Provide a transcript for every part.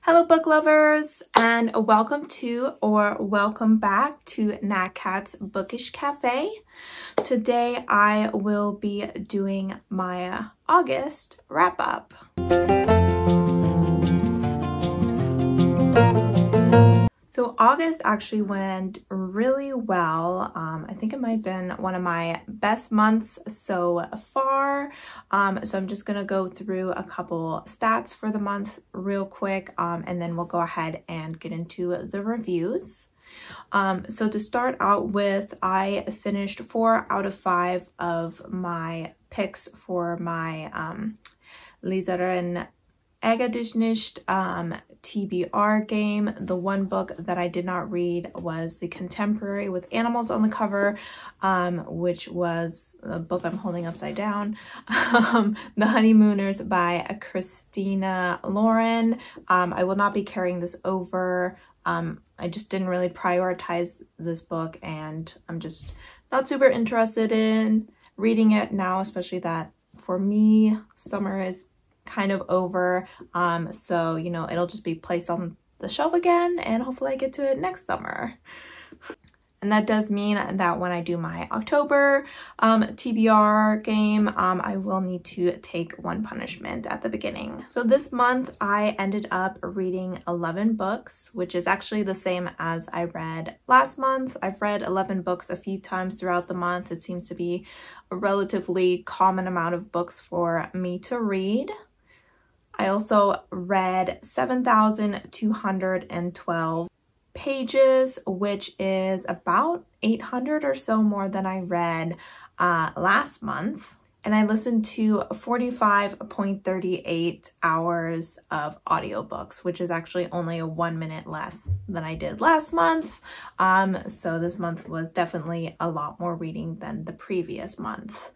Hello book lovers, and welcome to or welcome back to Nat Cat's Bookish Cafe. Today I will be doing my August wrap up. So August actually went really well. I think it might have been one of my best months so far. So I'm just gonna go through a couple stats for the month real quick, and then we'll go ahead and get into the reviews. So to start out with, I finished 4 out of 5 of my picks for my Leseren Egedischt TBR game. The one book that I did not read was the contemporary with animals on the cover, which was a book I'm holding upside down. The Honeymooners by Christina Lauren. I will not be carrying this over. I just didn't really prioritize this book, and I'm just not super interested in reading it now, especially that for me summer is kind of over, so you know, it'll just be placed on the shelf again, and hopefully I get to it next summer. And that does mean that when I do my October TBR game, I will need to take one punishment at the beginning. So this month I ended up reading 11 books, which is actually the same as I read last month. I've read 11 books a few times throughout the month. It seems to be a relatively common amount of books for me to read. I also read 7,212 pages, which is about 800 or so more than I read last month. And I listened to 45.38 hours of audiobooks, which is actually only 1 minute less than I did last month. So this month was definitely a lot more reading than the previous month.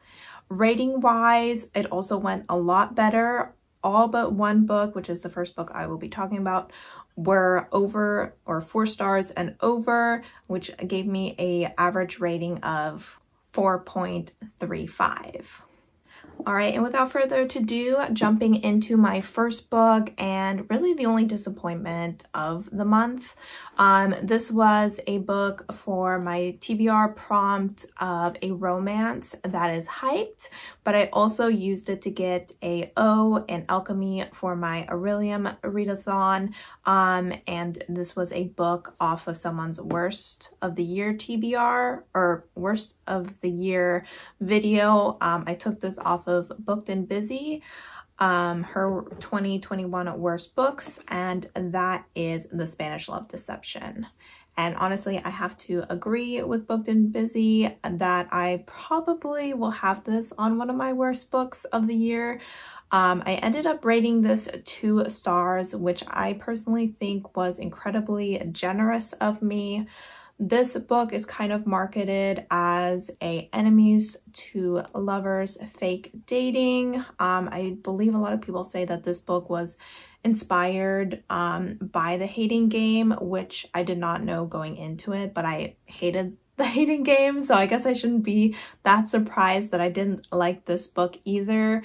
Rating wise, it also went a lot better. All but one book, which is the first book I will be talking about, were over, or 4 stars and over, which gave me an average rating of 4.35. All right, and without further ado, jumping into my first book, and really the only disappointment of the month. This was a book for my TBR prompt of a romance that is hyped, but I also used it to get a O in alchemy for my Aurelium readathon, and this was a book off of someone's worst of the year TBR, or worst of the year video. I took this off of Booked and Busy, her 2021 worst books, and that is The Spanish Love Deception. And honestly, I have to agree with Booked and Busy that I probably will have this on one of my worst books of the year. I ended up rating this 2 stars, which I personally think was incredibly generous of me. This book is kind of marketed as a enemies to lovers fake dating. I believe a lot of people say that this book was inspired by The Hating Game, which I did not know going into it, but I hated The Hating Game, so I guess I shouldn't be that surprised that I didn't like this book either.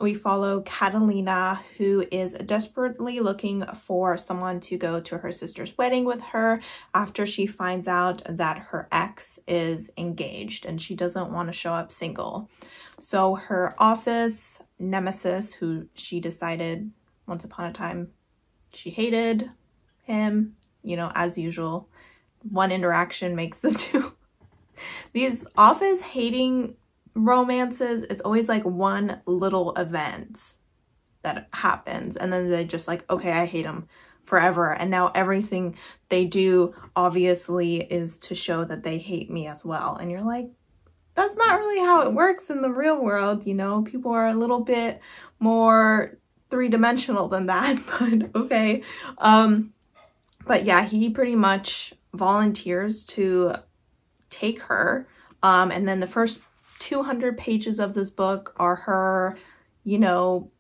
We follow Catalina, who is desperately looking for someone to go to her sister's wedding with her after she finds out that her ex is engaged and she doesn't want to show up single. So her office nemesis, who she decided once upon a time she hated him, you know, as usual, one interaction makes the two. These office hating romances, it's always like one little event that happens and then they just like, okay, I hate him forever, and now everything they do obviously is to show that they hate me as well. And you're like, that's not really how it works in the real world, you know? People are a little bit more three-dimensional than that, but okay. But yeah, he pretty much volunteers to take her, and then the first 200 pages of this book are her, you know,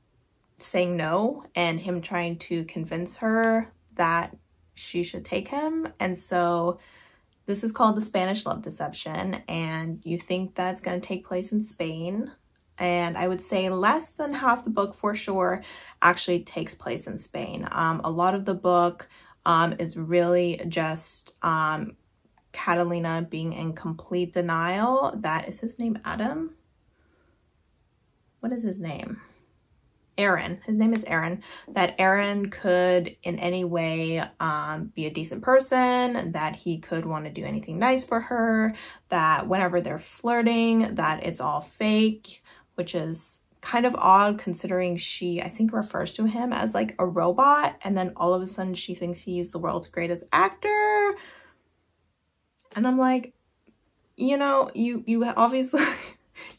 saying no and him trying to convince her that she should take him. And so this is called The Spanish Love Deception, and you think that's going to take place in Spain, and I would say less than half the book for sure actually takes place in Spain. A lot of the book is really just Catalina being in complete denial. That is his name, Adam? What is his name? Aaron. His name is Aaron. That Aaron could in any way be a decent person, that he could want to do anything nice for her, that whenever they're flirting, that it's all fake, which is kind of odd considering she, I think, refers to him as like a robot, and then all of a sudden she thinks he's the world's greatest actor. And I'm like, you know, you obviously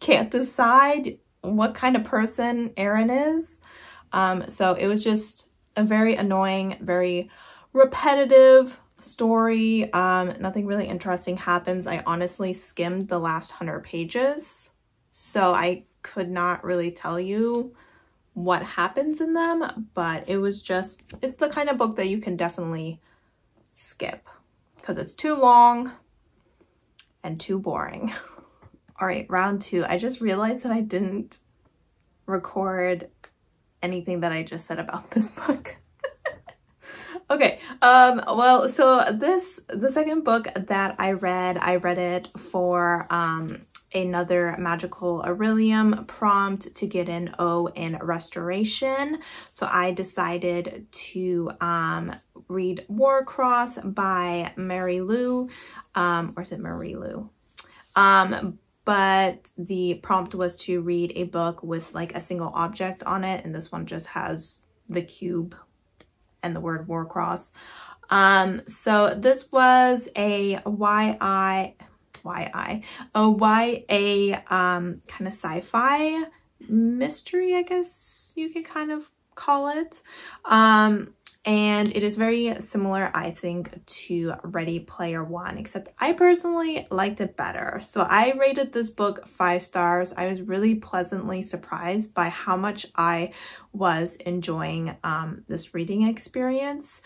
can't decide what kind of person Aaron is. So it was just a very annoying, very repetitive story. Nothing really interesting happens. I honestly skimmed the last 100 pages, so I could not really tell you what happens in them, but it was just, it's the kind of book that you can definitely skip because it's too long and too boring. All right, round 2. I just realized that I didn't record anything that I just said about this book. Okay, well, so the second book that I read it for another magical Aurelium prompt to get an O in restoration. So I decided to read Warcross by Mary Lou, or is it Marie Lou? But the prompt was to read a book with like a single object on it, and this one just has the cube and the word Warcross. So this was a YA kind of sci-fi mystery, I guess you could kind of call it. And it is very similar, I think, to Ready Player One, except I personally liked it better. So I rated this book 5 stars. I was really pleasantly surprised by how much I was enjoying this reading experience.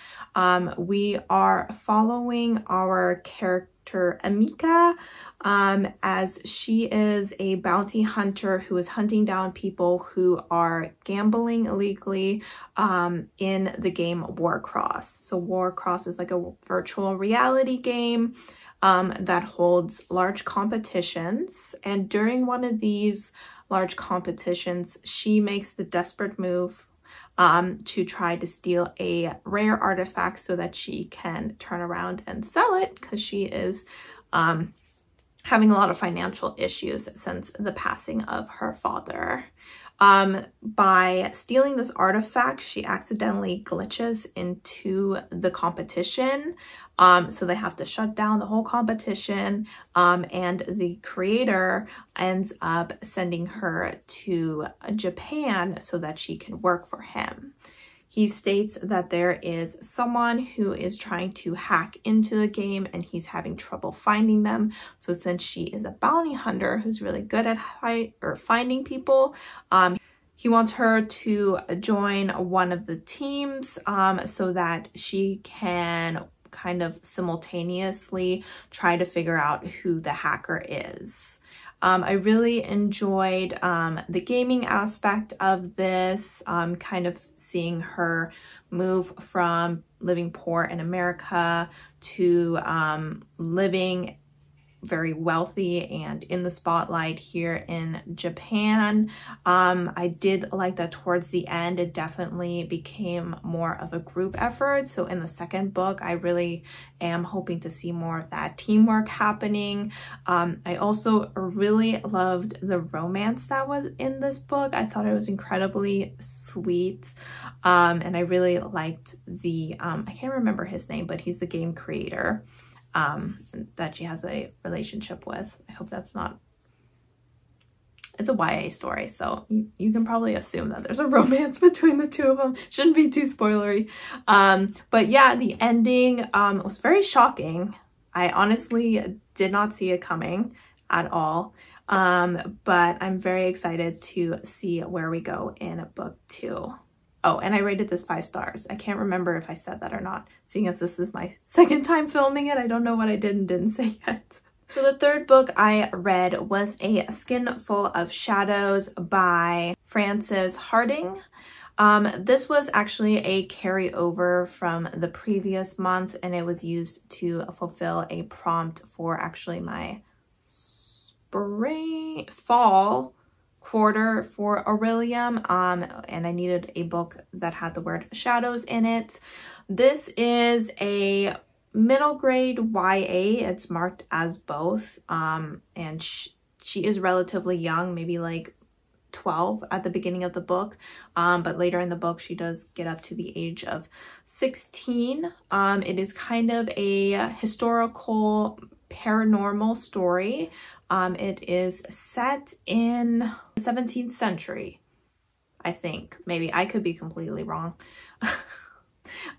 We are following our character Amika, as she is a bounty hunter who is hunting down people who are gambling illegally in the game Warcross. So Warcross is like a virtual reality game that holds large competitions, and during one of these large competitions she makes the desperate move to try to steal a rare artifact so that she can turn around and sell it, because she is having a lot of financial issues since the passing of her father. By stealing this artifact, she accidentally glitches into the competition. So they have to shut down the whole competition, and the creator ends up sending her to Japan so that she can work for him. He states that there is someone who is trying to hack into the game and he's having trouble finding them. So since she is a bounty hunter who's really good at finding people, he wants her to join one of the teams so that she can kind of simultaneously try to figure out who the hacker is. I really enjoyed the gaming aspect of this, kind of seeing her move from living poor in America to living very wealthy and in the spotlight here in Japan. I did like that towards the end it definitely became more of a group effort. So in the second book I really am hoping to see more of that teamwork happening. I also really loved the romance that was in this book. I thought it was incredibly sweet, and I really liked the I can't remember his name, but he's the game creator that she has a relationship with. I hope that's not, it's a YA story, so you can probably assume that there's a romance between the two of them. Shouldn't be too spoilery. But yeah, the ending was very shocking. I honestly did not see it coming at all. But I'm very excited to see where we go in book 2. Oh, and I rated this 5 stars. I can't remember if I said that or not. Seeing as this is my second time filming it, I don't know what I did and didn't say yet. So the third book I read was A Skin Full of Shadows by Frances Harding. This was actually a carryover from the previous month, and it was used to fulfill a prompt for actually my fall quarter for Aurelium, and I needed a book that had the word shadows in it. This is a middle grade YA. It's marked as both, and she is relatively young, maybe like 12 at the beginning of the book, but later in the book she does get up to the age of 16. It is kind of a historical paranormal story. It is set in the 17th century, I think. Maybe I could be completely wrong.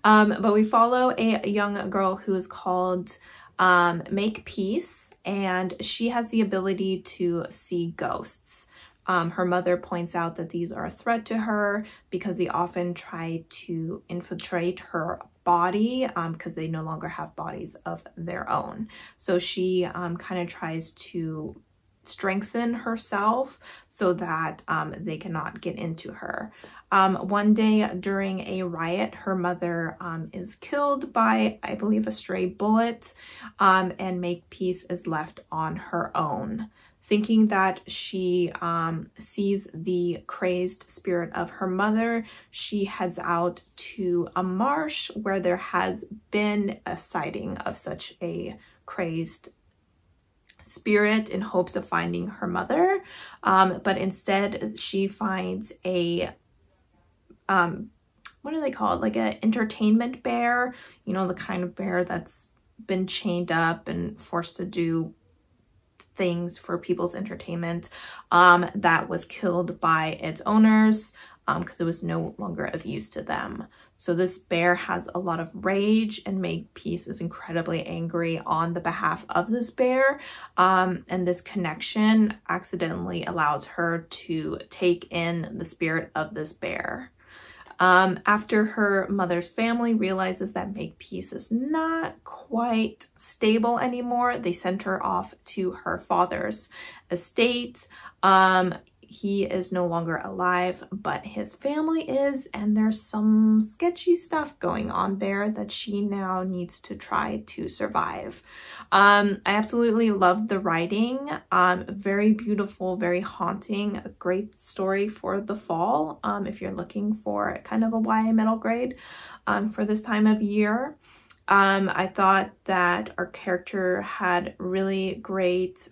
But we follow a young girl who is called Makepeace, and she has the ability to see ghosts. Her mother points out that these are a threat to her because they often try to infiltrate her body because they no longer have bodies of their own. So she kind of tries to strengthen herself so that they cannot get into her. One day during a riot, her mother is killed by, I believe, a stray bullet, and Makepeace is left on her own. Thinking that she sees the crazed spirit of her mother, she heads out to a marsh where there has been a sighting of such a crazed spirit in hopes of finding her mother. But instead she finds a, what are they called? Like an entertainment bear, you know, the kind of bear that's been chained up and forced to do things for people's entertainment, that was killed by its owners because it was no longer of use to them. So this bear has a lot of rage, and Makepeace is incredibly angry on the behalf of this bear, and this connection accidentally allows her to take in the spirit of this bear. After her mother's family realizes that Makepeace is not quite stable anymore, they send her off to her father's estate. He is no longer alive, but his family is, and there's some sketchy stuff going on there that she now needs to try to survive. I absolutely loved the writing. Very beautiful, very haunting, a great story for the fall if you're looking for kind of a YA middle grade for this time of year. I thought that our character had really great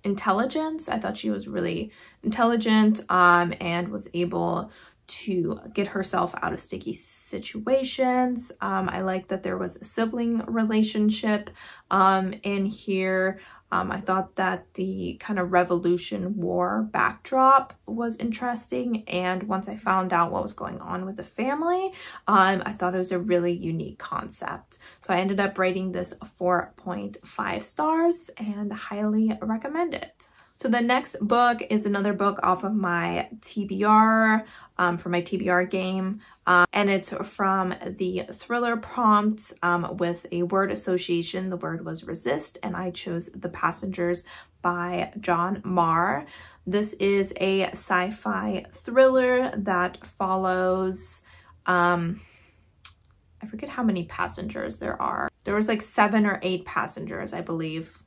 intelligence. I thought she was really intelligent and was able to get herself out of sticky situations. I like that there was a sibling relationship in here. I thought that the kind of Revolution War backdrop was interesting, and once I found out what was going on with the family, I thought it was a really unique concept. So I ended up rating this 4.5 stars and highly recommend it. So the next book is another book off of my TBR, for my TBR game, and it's from the thriller prompt with a word association. The word was resist, and I chose The Passengers by John Marr. This is a sci-fi thriller that follows, I forget how many passengers there are. There was like 7 or 8 passengers, I believe.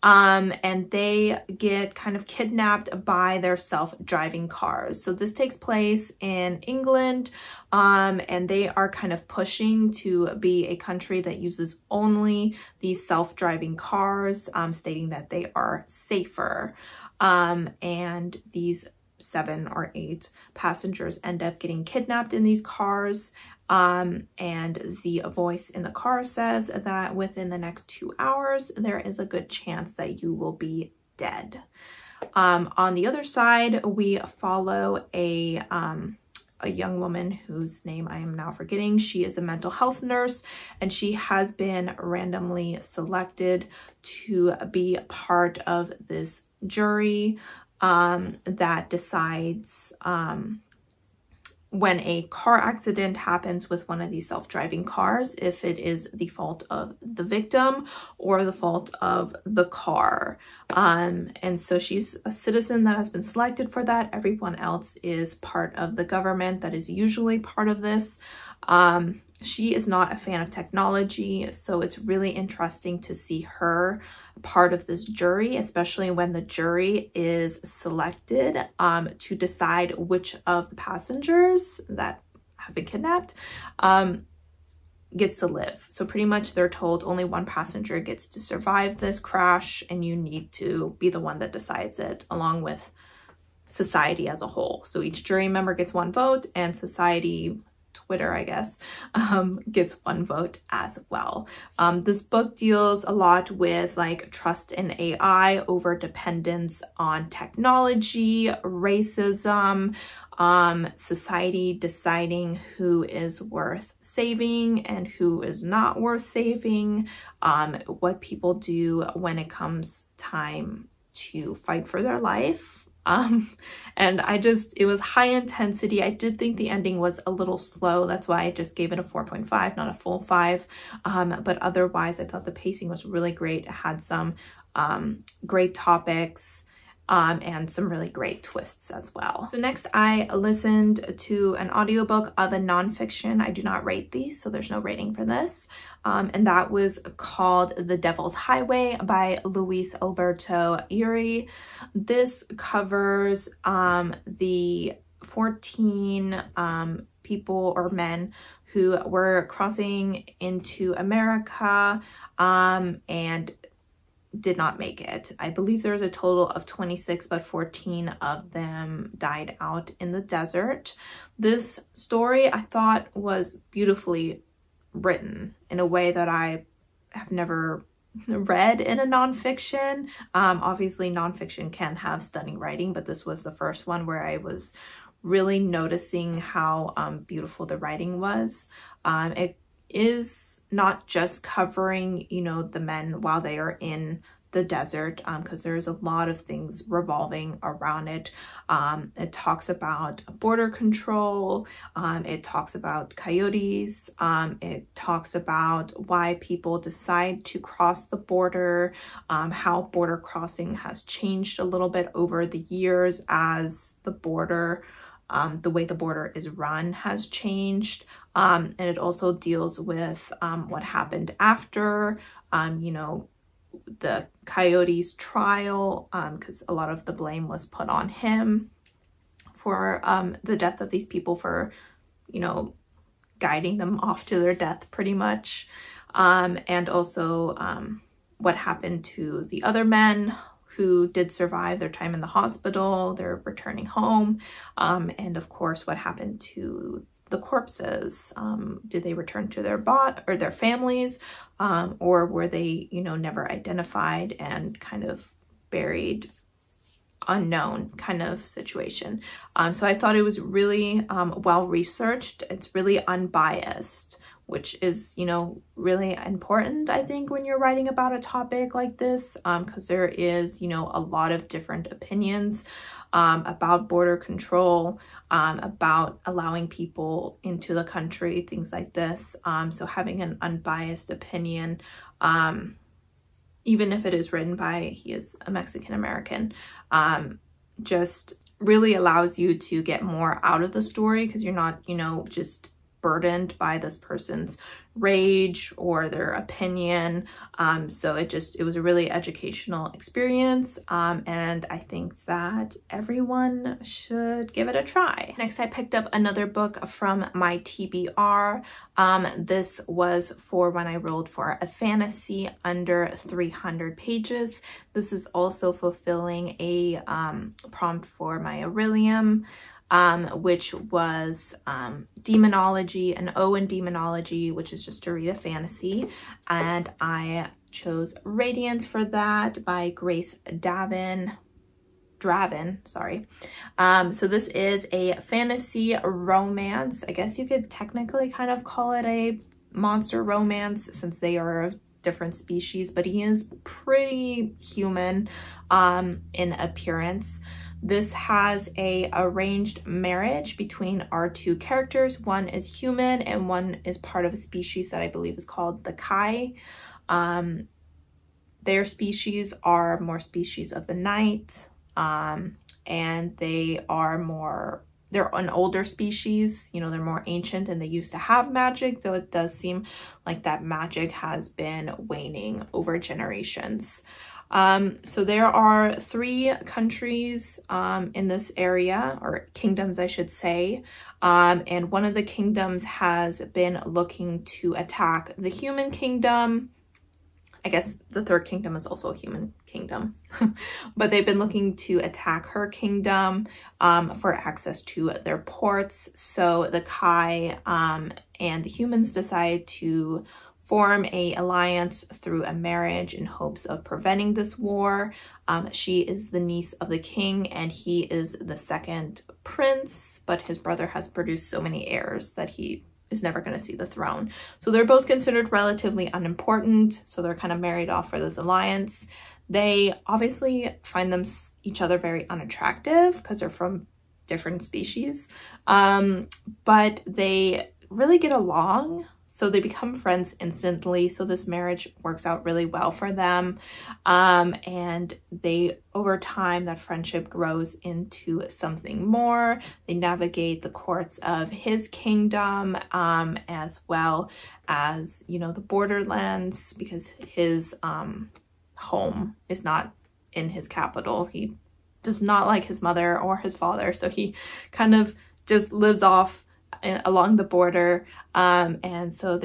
And they get kind of kidnapped by their self-driving cars. So this takes place in England, and they are kind of pushing to be a country that uses only these self-driving cars, stating that they are safer. And these 7 or 8 passengers end up getting kidnapped in these cars. And the voice in the car says that within the next 2 hours, there is a good chance that you will be dead. On the other side, we follow a young woman whose name I am now forgetting. She is a mental health nurse, and she has been randomly selected to be part of this jury that decides when a car accident happens with one of these self-driving cars, if it is the fault of the victim or the fault of the car. And so she's a citizen that has been selected for that. Everyone else is part of the government that is usually part of this. She is not a fan of technology, so it's really interesting to see her part of this jury, especially when the jury is selected to decide which of the passengers that have been kidnapped gets to live. So pretty much they're told only one passenger gets to survive this crash, and you need to be the one that decides it, along with society as a whole. So each jury member gets one vote, and society, Twitter, I guess, gets one vote as well. This book deals a lot with like trust in AI, over dependence on technology, racism, society deciding who is worth saving and who is not worth saving, what people do when it comes time to fight for their life. And it was high intensity. I did think the ending was a little slow. That's why I just gave it a 4.5, not a full 5. But otherwise, I thought the pacing was really great. It had some great topics and some really great twists as well. So next I listened to an audiobook of a nonfiction. I do not rate these, so there's no rating for this. And that was called The Devil's Highway by Luis Alberto Uri. This covers the 14 people or men who were crossing into America and did not make it. I believe there's a total of 26, but 14 of them died out in the desert. This story I thought was beautifully written in a way that I have never read in a nonfiction. Obviously nonfiction can have stunning writing, but this was the first one where I was really noticing how beautiful the writing was. It is not just covering, you know, the men while they are in the desert, because there's a lot of things revolving around it. It talks about border control, it talks about coyotes, it talks about why people decide to cross the border, how border crossing has changed a little bit over the years as the border, the way the border is run has changed. And it also deals with what happened after, you know, the Coyote's trial, because a lot of the blame was put on him for the death of these people, for, you know, guiding them off to their death pretty much. And also what happened to the other men who did survive their time in the hospital. They're returning home. And of course, what happened to the corpses? Did they return to their families, or were they, you know, never identified and kind of buried, unknown kind of situation? So I thought it was really well researched. It's really unbiased, which is, you know, really important, I think, when you're writing about a topic like this, because there is, you know, a lot of different opinions about border control, about allowing people into the country, things like this. So having an unbiased opinion, even if it is written by, he is a Mexican American, just really allows you to get more out of the story, because you're not, you know, just burdened by this person's rage or their opinion. So it was a really educational experience, and I think that everyone should give it a try. Next, I picked up another book from my TBR. This was for when I rolled for a fantasy under 300 pages. This is also fulfilling a prompt for my Aurelium, which was demonology, an O in demonology, which is just to read a fantasy. And I chose Radiance for that by Grace Draven, sorry. So this is a fantasy romance. I guess you could technically kind of call it a monster romance since they are of different species, but he is pretty human in appearance. This has a arranged marriage between our two characters. One is human and one is part of a species that I believe is called the Kai. Their species are more species of the night, and they're an older species, you know, they're more ancient and they used to have magic, though it does seem like that magic has been waning over generations. So there are 3 countries in this area, or kingdoms I should say, and one of the kingdoms has been looking to attack the human kingdom. I guess the 3rd kingdom is also a human kingdom, but they've been looking to attack her kingdom for access to their ports. So the Kai and the humans decide to form a alliance through a marriage in hopes of preventing this war. She is the niece of the king and he is the 2nd prince, but his brother has produced so many heirs that he is never going to see the throne. So they're both considered relatively unimportant. So they're kind of married off for this alliance. They obviously find each other very unattractive because they're from different species. But they really get along. So they become friends instantly. So this marriage works out really well for them. And over time, that friendship grows into something more. They navigate the courts of his kingdom, as well as, you know, the borderlands, because his home is not in his capital. He does not like his mother or his father. So he kind of just lives off along the border, and so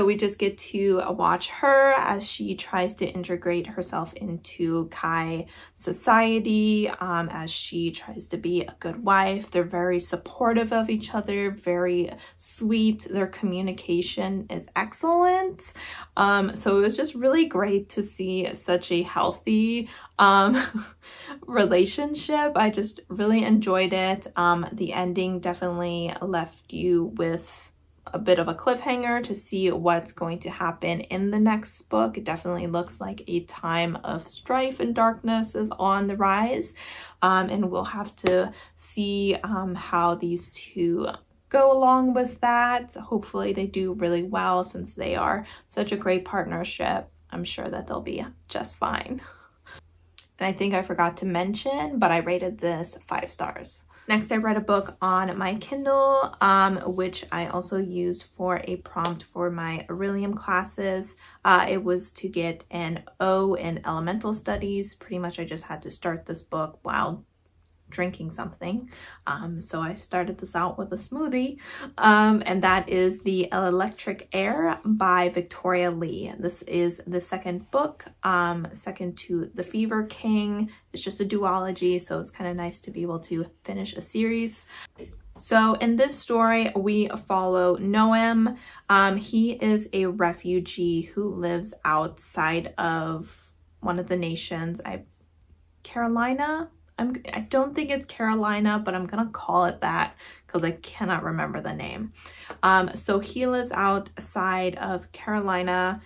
we just get to watch her as she tries to integrate herself into Kai society, as she tries to be a good wife. They're very supportive of each other, very sweet. Their communication is excellent. So it was just really great to see such a healthy relationship. I just really enjoyed it. The ending definitely left you with a bit of a cliffhanger to see what's going to happen in the next book. It definitely looks like a time of strife and darkness is on the rise, and we'll have to see how these two go along with that. Hopefully they do really well since they are such a great partnership. I'm sure that they'll be just fine. And I think I forgot to mention, but I rated this 5 stars. Next, I read a book on my Kindle, which I also used for a prompt for my Aurelium classes. It was to get an O in elemental studies. Pretty much I just had to start this book while drinking something. So I started this out with a smoothie, and that is The Electric Air by Victoria Lee. This is the 2nd book, second to The Fever King. It's just a duology, so it's kind of nice to be able to finish a series. So in this story, we follow Noam. He is a refugee who lives outside of one of the nations. Carolina? I don't think it's Carolina, but I'm gonna call it that because I cannot remember the name. So he lives outside of Carolina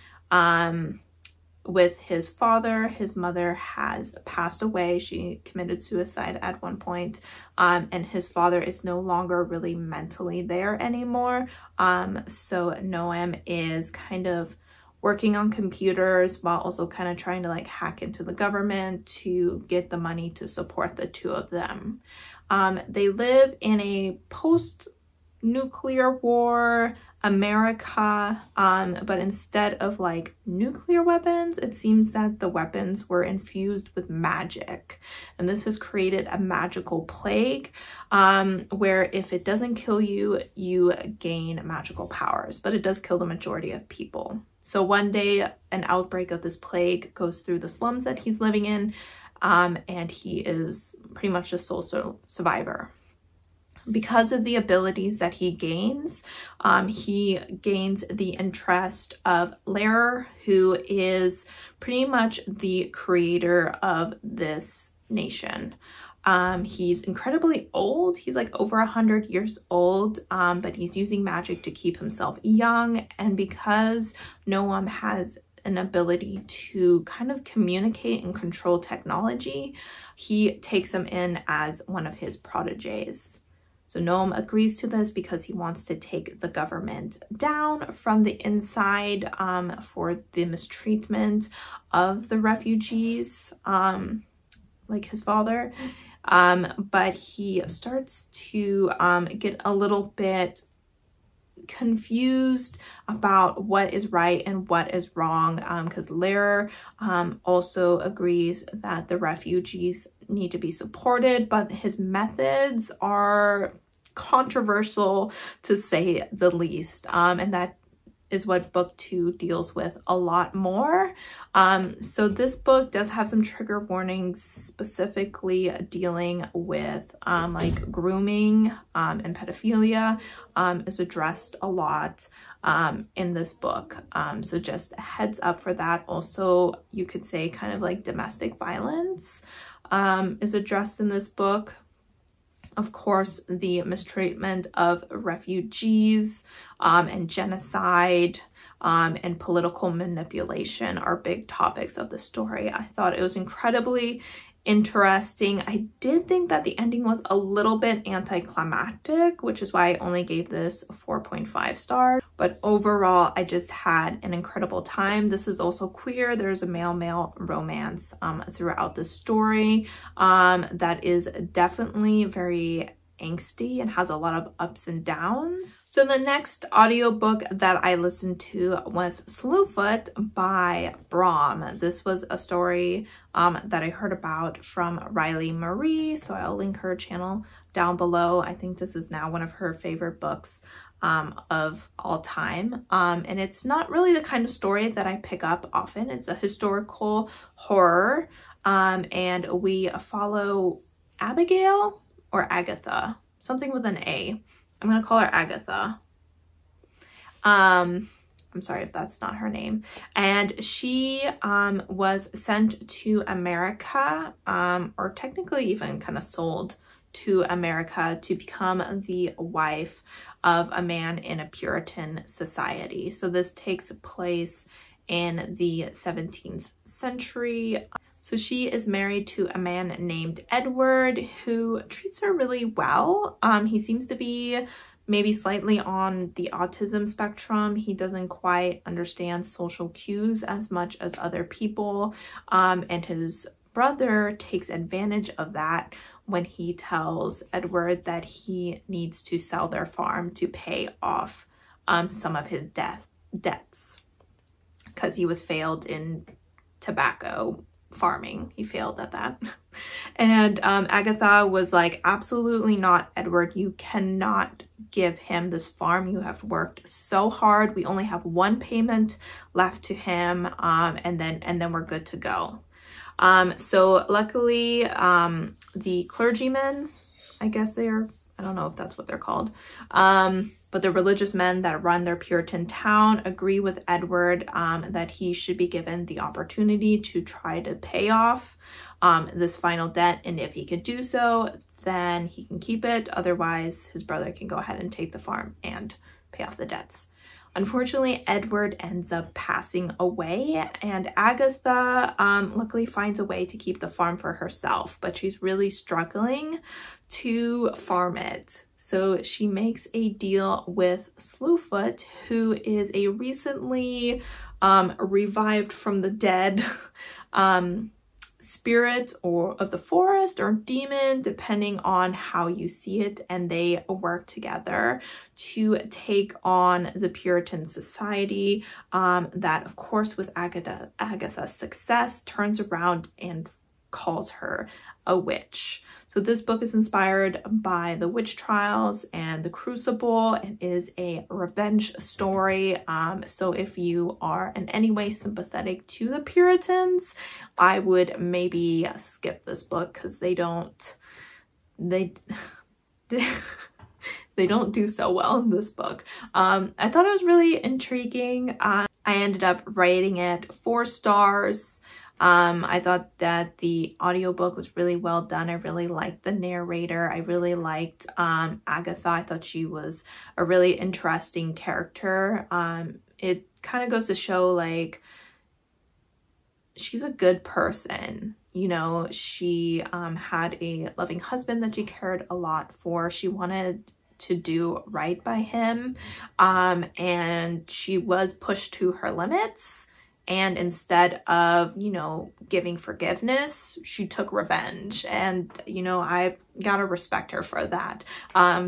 with his father. His mother has passed away. She committed suicide at one point, and his father is no longer really mentally there anymore. So Noam is kind of working on computers while also kind of trying to like hack into the government to get the money to support the two of them. They live in a post-nuclear war America, but instead of like nuclear weapons, it seems that the weapons were infused with magic, and this has created a magical plague where if it doesn't kill you, you gain magical powers, but it does kill the majority of people. So one day an outbreak of this plague goes through the slums that he's living in, and he is pretty much the sole survivor. Because of the abilities that he gains the interest of Lair, who is pretty much the creator of this nation. He's incredibly old. He's like over 100 years old, but he's using magic to keep himself young. And because Noam has an ability to kind of communicate and control technology, he takes him in as one of his proteges. So Noam agrees to this because he wants to take the government down from the inside for the mistreatment of the refugees, like his father. But he starts to get a little bit confused about what is right and what is wrong, because Lair also agrees that the refugees need to be supported, but his methods are controversial to say the least, and that is what book 2 deals with a lot more. So this book does have some trigger warnings, specifically dealing with like grooming and pedophilia is addressed a lot in this book. So just a heads up for that. Also, you could say kind of like domestic violence is addressed in this book. Of course, the mistreatment of refugees and genocide and political manipulation are big topics of the story. I thought it was incredibly interesting. I did think that the ending was a little bit anticlimactic, which is why I only gave this 4.5 stars. But overall, I just had an incredible time. This is also queer. There's a male-male romance throughout the story that is definitely very angsty and has a lot of ups and downs. So the next audiobook that I listened to was Slewfoot by Brahm. This was a story that I heard about from Riley Marie, so I'll link her channel down below. I think this is now one of her favorite books of all time, and it's not really the kind of story that I pick up often. It's a historical horror, and we follow Abigail or Agatha, something with an A. I'm gonna call her Agatha. I'm sorry if that's not her name. And she was sent to America, or technically even kind of sold to America to become the wife of a man in a Puritan society. So this takes place in the 17th century. So she is married to a man named Edward who treats her really well. He seems to be maybe slightly on the autism spectrum. He doesn't quite understand social cues as much as other people. And his brother takes advantage of that when he tells Edward that he needs to sell their farm to pay off some of his debts because he was failed in tobacco farming. He failed at that. And Agatha was like, absolutely not, Edward. You cannot give him this farm. You have worked so hard. We only have one payment left to him, and then we're good to go. So luckily, the clergymen, I guess they are, I don't know if that's what they're called, but the religious men that run their Puritan town agree with Edward that he should be given the opportunity to try to pay off this final debt. And if he could do so, then he can keep it. Otherwise, his brother can go ahead and take the farm and pay off the debts. Unfortunately, Edward ends up passing away, and Agatha luckily finds a way to keep the farm for herself, but she's really struggling to farm it. So she makes a deal with Slewfoot, who is a recently revived from the dead spirit or of the forest or demon, depending on how you see it, and they work together to take on the Puritan society that, of course, with Agatha's success, turns around and calls her a witch. So this book is inspired by the witch trials and the Crucible. It is a revenge story. So if you are in any way sympathetic to the Puritans, I would maybe skip this book because they don't do so well in this book. I thought it was really intriguing. I ended up rating it 4 stars. I thought that the audiobook was really well done. I really liked the narrator. I really liked Agatha. I thought she was a really interesting character. It kind of goes to show, like, she's a good person. You know, she had a loving husband that she cared a lot for. She wanted to do right by him, and she was pushed to her limits. And instead of, you know, giving forgiveness, she took revenge. And, you know, I gotta respect her for that.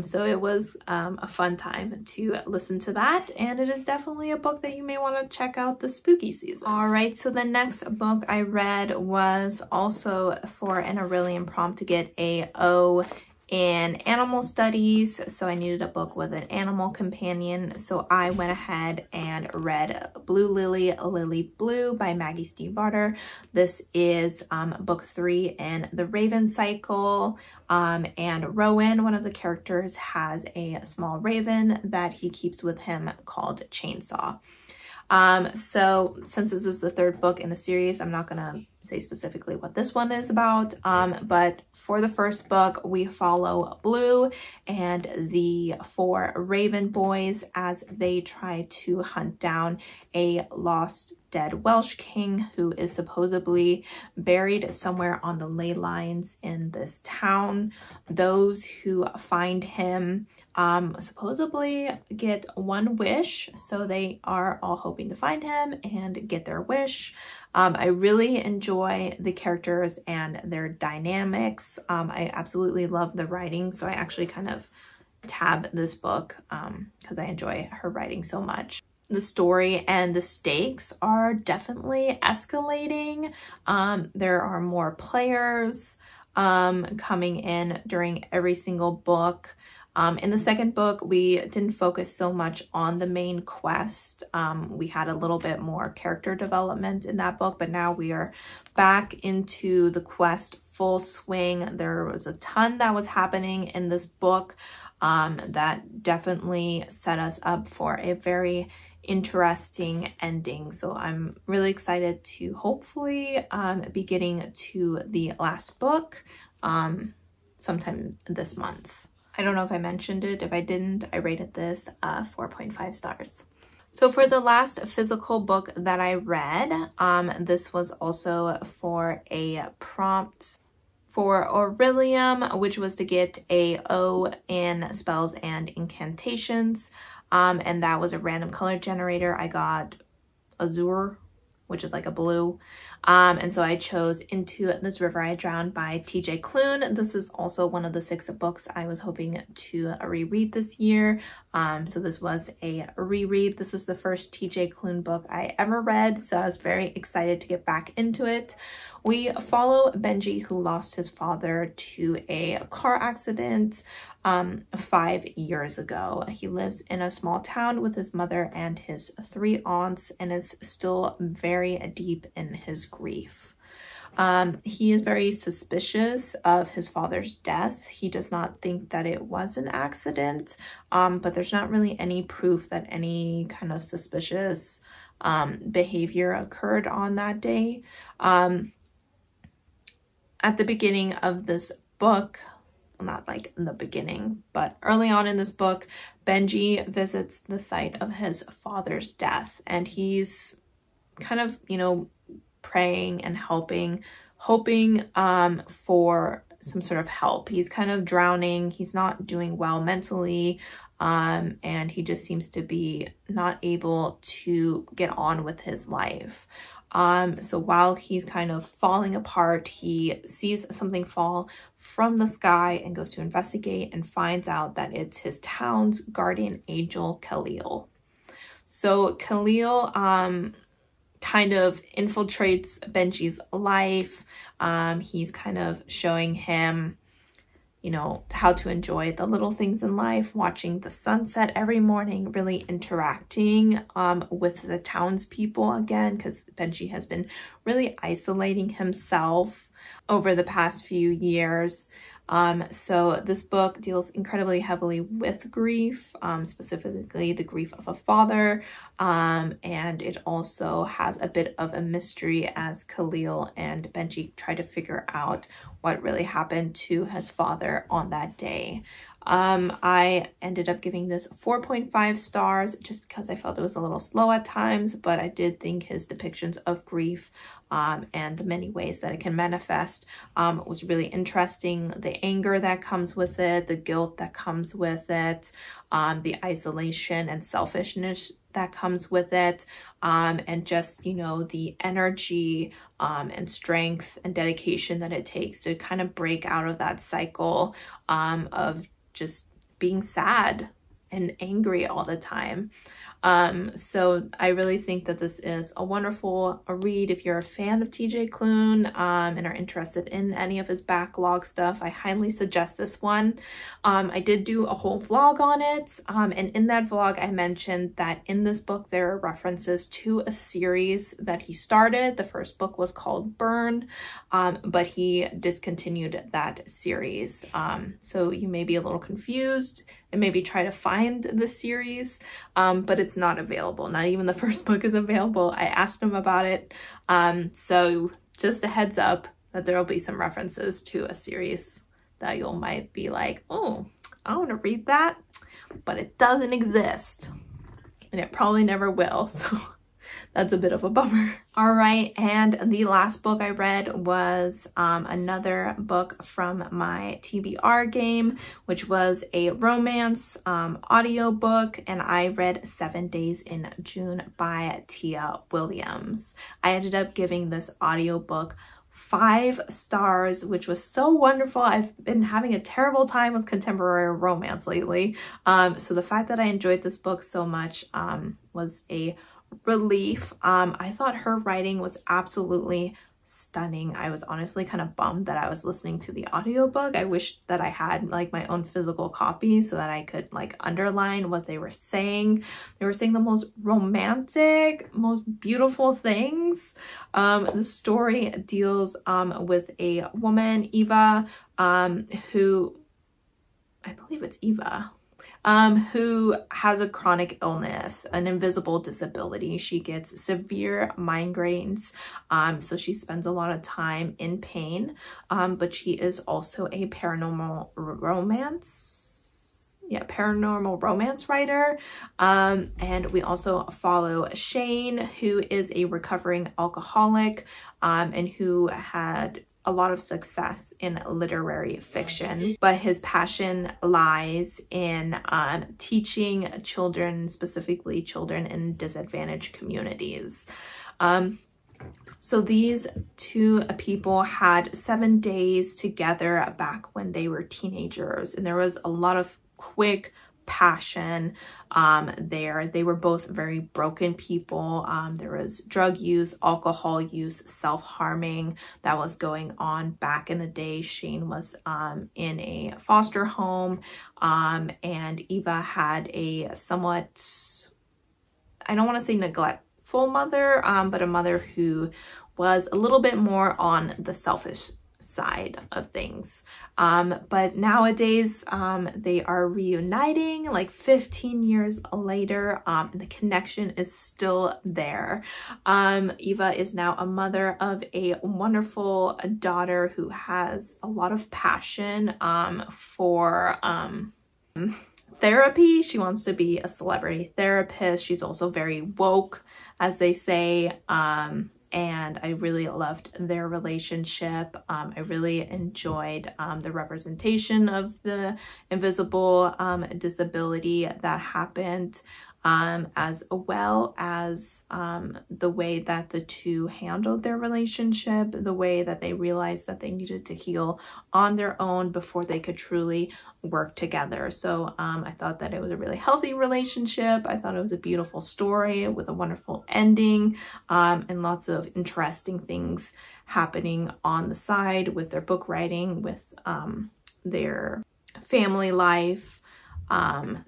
So it was a fun time to listen to that. And it is definitely a book that you may want to check out this spooky season. All right, so the next book I read was also for an Aurelian prompt to get a O in animal studies, so I needed a book with an animal companion, so I went ahead and read Blue Lily, Lily Blue by Maggie Stiefvater. This is book 3 in the Raven cycle, and Rowan, one of the characters, has a small raven that he keeps with him called Chainsaw. So since this is the 3rd book in the series, I'm not gonna say specifically what this one is about, but for the first book, we follow Blue and the 4 Raven boys as they try to hunt down a lost dead Welsh king who is supposedly buried somewhere on the ley lines in this town. Those who find him supposedly get 1 wish, so they are all hoping to find him and get their wish. I really enjoy the characters and their dynamics. I absolutely love the writing, so I actually kind of tab this book because I enjoy her writing so much. The story and the stakes are definitely escalating. There are more players coming in during every single book. In the 2nd book, we didn't focus so much on the main quest. We had a little bit more character development in that book, but now we are back into the quest full swing. There was a ton that was happening in this book that definitely set us up for a very interesting ending. So I'm really excited to hopefully be getting to the last book sometime this month. I don't know if I mentioned it. If I didn't, I rated this 4.5 stars. So for the last physical book that I read, this was also for a prompt for Aurelium, which was to get a O in spells and incantations. And that was a random color generator. I got Azure, which is like a blue. And so I chose Into This River I Drowned by TJ Klune. This is also one of the 6 books I was hoping to reread this year. So this was a reread. This was the first TJ Klune book I ever read, so I was very excited to get back into it. We follow Benji, who lost his father to a car accident 5 years ago. He lives in a small town with his mother and his 3 aunts and is still very deep in his grief. He is very suspicious of his father's death. He does not think that it was an accident, but there's not really any proof that any kind of suspicious behavior occurred on that day. At the beginning of this book, well, not like in the beginning, but early on in this book, Benji visits the site of his father's death, and he's kind of, you know, praying and hoping for some sort of help. He's kind of drowning. He's not doing well mentally, and he just seems to be not able to get on with his life. So while he's kind of falling apart, he sees something fall from the sky and goes to investigate and finds out that it's his town's guardian angel, Khalil. So Khalil kind of infiltrates Benji's life. He's kind of showing him, you know, how to enjoy the little things in life, watching the sunset every morning, really interacting with the townspeople again, because Benji has been really isolating himself over the past few years. So this book deals incredibly heavily with grief, specifically the grief of a father, and it also has a bit of a mystery as Khalil and Benji try to figure out what really happened to his father on that day. I ended up giving this 4.5 stars just because I felt it was a little slow at times, but I did think his depictions of grief and the many ways that it can manifest was really interesting. The anger that comes with it, the guilt that comes with it, the isolation and selfishness that comes with it, and just, you know, the energy and strength and dedication that it takes to kind of break out of that cycle of just being sad and angry all the time. So I really think that this is a wonderful read. If you're a fan of TJ Klune and are interested in any of his backlog stuff, I highly suggest this one. I did do a whole vlog on it, and in that vlog I mentioned that in this book there are references to a series that he started. The first book was called Burn, but he discontinued that series. So you may be a little confused and maybe try to find the series, but it's not available. Not even the first book is available. I asked him about it. So just a heads up that there will be some references to a series that you might be like, oh, I want to read that, but it doesn't exist. And it probably never will. So that's a bit of a bummer. All right, and the last book I read was another book from my TBR game, which was a romance audiobook, and I read 7 Days in June by Tia Williams. I ended up giving this audiobook 5 stars, which was so wonderful. I've been having a terrible time with contemporary romance lately. So the fact that I enjoyed this book so much was a relief. I thought her writing was absolutely stunning. I was honestly kind of bummed that I was listening to the audiobook. I wish that I had like my own physical copy so that I could like underline what they were saying. They were saying the most romantic, most beautiful things. The story deals with a woman, Eva, who, I believe it's Eva, who has a chronic illness, an invisible disability. She gets severe migraines, so she spends a lot of time in pain, but she is also a paranormal romance writer. And we also follow Shane, who is a recovering alcoholic, and who had a lot of success in literary fiction, but his passion lies in teaching children, specifically children in disadvantaged communities. So these two people had 7 days together back when they were teenagers, and there was a lot of quick passion there. They were both very broken people. There was drug use, alcohol use, self-harming that was going on back in the day. Shane was in a foster home, and Eva had a somewhat, I don't want to say neglectful mother, but a mother who was a little bit more on the selfish side of things. But nowadays they are reuniting like 15 years later. The connection is still there. Eva is now a mother of a wonderful daughter who has a lot of passion for therapy. She wants to be a celebrity therapist. She's also very woke, as they say. And I really loved their relationship. I really enjoyed the representation of the invisible disability that happened, as well as the way that the two handled their relationship, the way that they realized that they needed to heal on their own before they could truly work together. So I thought that it was a really healthy relationship. I thought it was a beautiful story with a wonderful ending, and lots of interesting things happening on the side with their book writing, with their family life.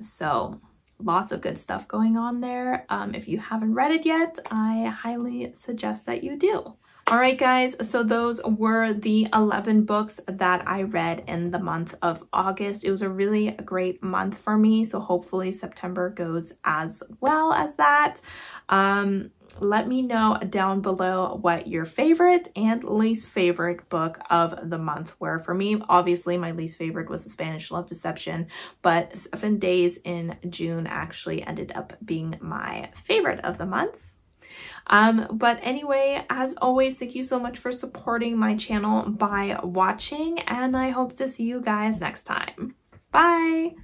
So lots of good stuff going on there. If you haven't read it yet, I highly suggest that you do. All right, guys, so those were the 11 books that I read in the month of August. It was a really great month for me, so hopefully September goes as well as that. let me know down below what your favorite and least favorite book of the month were. For me, obviously my least favorite was The Spanish Love Deception, but 7 Days in June actually ended up being my favorite of the month. But anyway, as always, thank you so much for supporting my channel by watching, and I hope to see you guys next time. Bye!